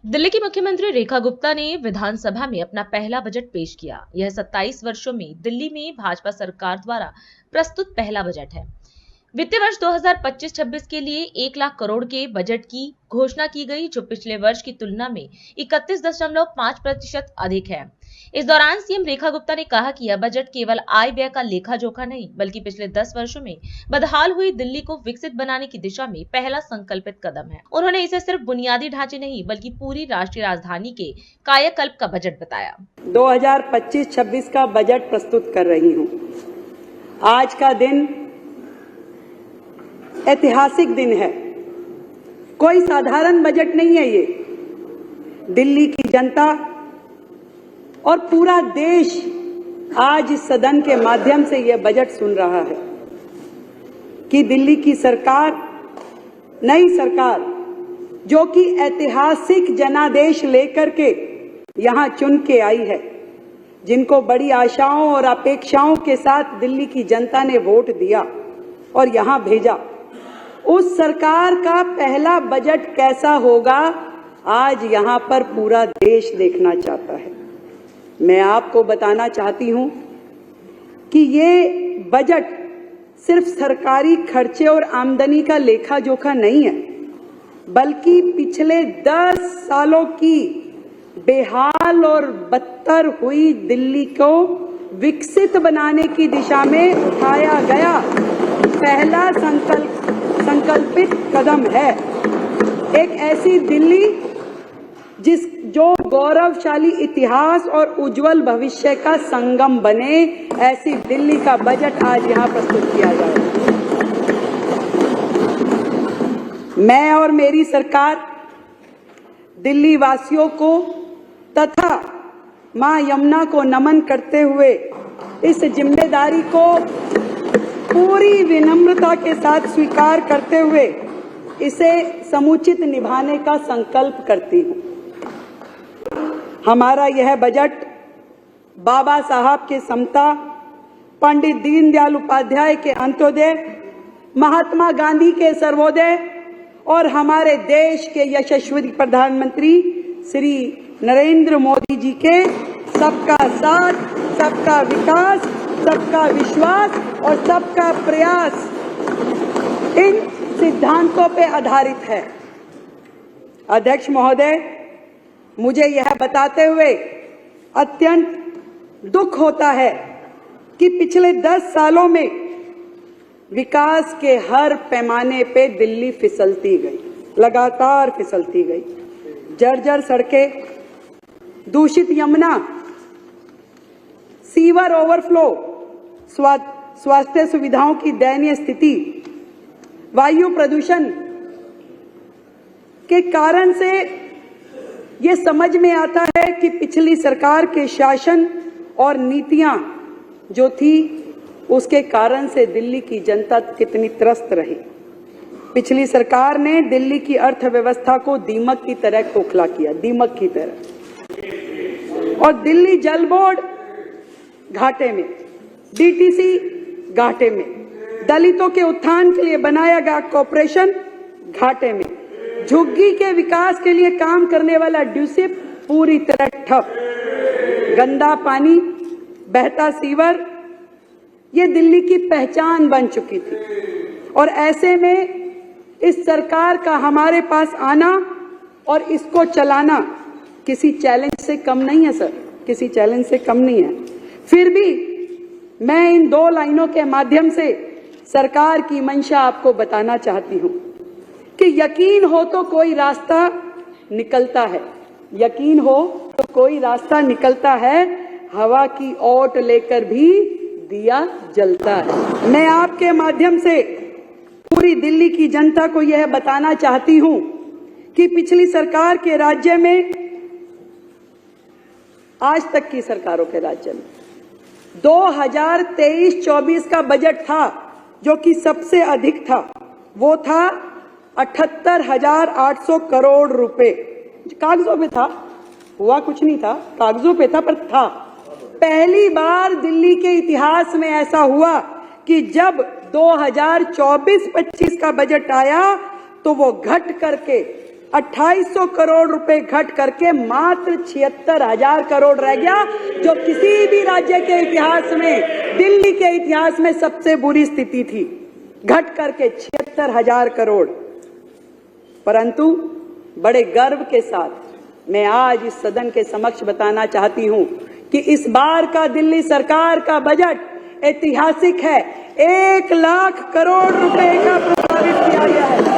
दिल्ली की मुख्यमंत्री रेखा गुप्ता ने विधानसभा में अपना पहला बजट पेश किया। यह 27 वर्षों में दिल्ली में भाजपा सरकार द्वारा प्रस्तुत पहला बजट है। वित्तीय वर्ष 2025-26 के लिए 1 लाख करोड़ के बजट की घोषणा की गई, जो पिछले वर्ष की तुलना में 31.5% अधिक है। इस दौरान सीएम रेखा गुप्ता ने कहा कि यह बजट केवल आय व्यय का लेखा जोखा नहीं, बल्कि पिछले 10 वर्षों में बदहाल हुई दिल्ली को विकसित बनाने की दिशा में पहला संकल्पित कदम है। उन्होंने इसे सिर्फ बुनियादी ढांचे नहीं, बल्कि पूरी राष्ट्रीय राजधानी के कायाकल्प का बजट बताया। 2025-26 का बजट प्रस्तुत कर रही हूँ। आज का दिन ऐतिहासिक दिन है। कोई साधारण बजट नहीं है ये। दिल्ली की जनता और पूरा देश आज इस सदन के माध्यम से यह बजट सुन रहा है कि दिल्ली की सरकार, नई सरकार, जो कि ऐतिहासिक जनादेश लेकर के यहां चुन के आई है, जिनको बड़ी आशाओं और अपेक्षाओं के साथ दिल्ली की जनता ने वोट दिया और यहां भेजा, उस सरकार का पहला बजट कैसा होगा, आज यहां पर पूरा देश देखना चाहता है। मैं आपको बताना चाहती हूं कि ये बजट सिर्फ सरकारी खर्चे और आमदनी का लेखा जोखा नहीं है, बल्कि पिछले 10 सालों की बेहाल और बदतर हुई दिल्ली को विकसित बनाने की दिशा में उठाया गया पहला संकल्पित कदम है। एक ऐसी दिल्ली जो गौरवशाली इतिहास और उज्जवल भविष्य का संगम बने, ऐसी दिल्ली का बजट आज यहां प्रस्तुत किया जाए। मैं और मेरी सरकार दिल्ली वासियों को तथा मां यमुना को नमन करते हुए इस जिम्मेदारी को पूरी विनम्रता के साथ स्वीकार करते हुए इसे समुचित निभाने का संकल्प करती हूं। हमारा यह बजट बाबा साहब के समता, पंडित दीनदयाल उपाध्याय के अंत्योदय, महात्मा गांधी के सर्वोदय और हमारे देश के यशस्वी प्रधानमंत्री श्री नरेंद्र मोदी जी के सबका साथ, सबका विकास, सबका विश्वास और सबका प्रयास, इन सिद्धांतों पे आधारित है। अध्यक्ष महोदय, मुझे यह बताते हुए अत्यंत दुख होता है कि पिछले 10 सालों में विकास के हर पैमाने पे दिल्ली फिसलती गई, लगातार फिसलती गई। जर्जर सड़कें, दूषित यमुना, सीवर ओवरफ्लो, स्वास्थ्य सुविधाओं की दयनीय स्थिति, वायु प्रदूषण के कारण से ये समझ में आता है कि पिछली सरकार के शासन और नीतियां जो थी, उसके कारण से दिल्ली की जनता कितनी त्रस्त रही। पिछली सरकार ने दिल्ली की अर्थव्यवस्था को दीमक की तरह खोखला किया, दीमक की तरह। और दिल्ली जल बोर्ड घाटे में, डीटीसी घाटे में, दलितों के उत्थान के लिए बनाया गया कॉर्पोरेशन घाटे में, झुग्गी के विकास के लिए काम करने वाला ड्यूसिप पूरी तरह ठप, गंदा पानी, बहता सीवर, ये दिल्ली की पहचान बन चुकी थी। और ऐसे में इस सरकार का हमारे पास आना और इसको चलाना किसी चैलेंज से कम नहीं है सर, किसी चैलेंज से कम नहीं है। फिर भी मैं इन 2 लाइनों के माध्यम से सरकार की मंशा आपको बताना चाहती हूं कि यकीन हो तो कोई रास्ता निकलता है, यकीन हो तो कोई रास्ता निकलता है, हवा की ओट लेकर भी दिया जलता है। मैं आपके माध्यम से पूरी दिल्ली की जनता को यह बताना चाहती हूं कि पिछली सरकार के राज्य में, आज तक की सरकारों के राज्य में 2023-24 का बजट था जो कि सबसे अधिक था, वो था 78,800 करोड़ रुपए। कागजों पे था, हुआ कुछ नहीं था, कागजों पे था, पर था। पहली बार दिल्ली के इतिहास में ऐसा हुआ कि जब 2024-25 का बजट आया तो वो घट करके 2800 करोड़ रुपए घट करके मात्र 76,000 करोड़ रह गया, जो किसी भी राज्य के इतिहास में, दिल्ली के इतिहास में सबसे बुरी स्थिति थी, घट करके 76,000 करोड़। परंतु बड़े गर्व के साथ मैं आज इस सदन के समक्ष बताना चाहती हूं कि इस बार का दिल्ली सरकार का बजट ऐतिहासिक है। 1 लाख करोड़ रुपए का प्रस्तावित किया गया है।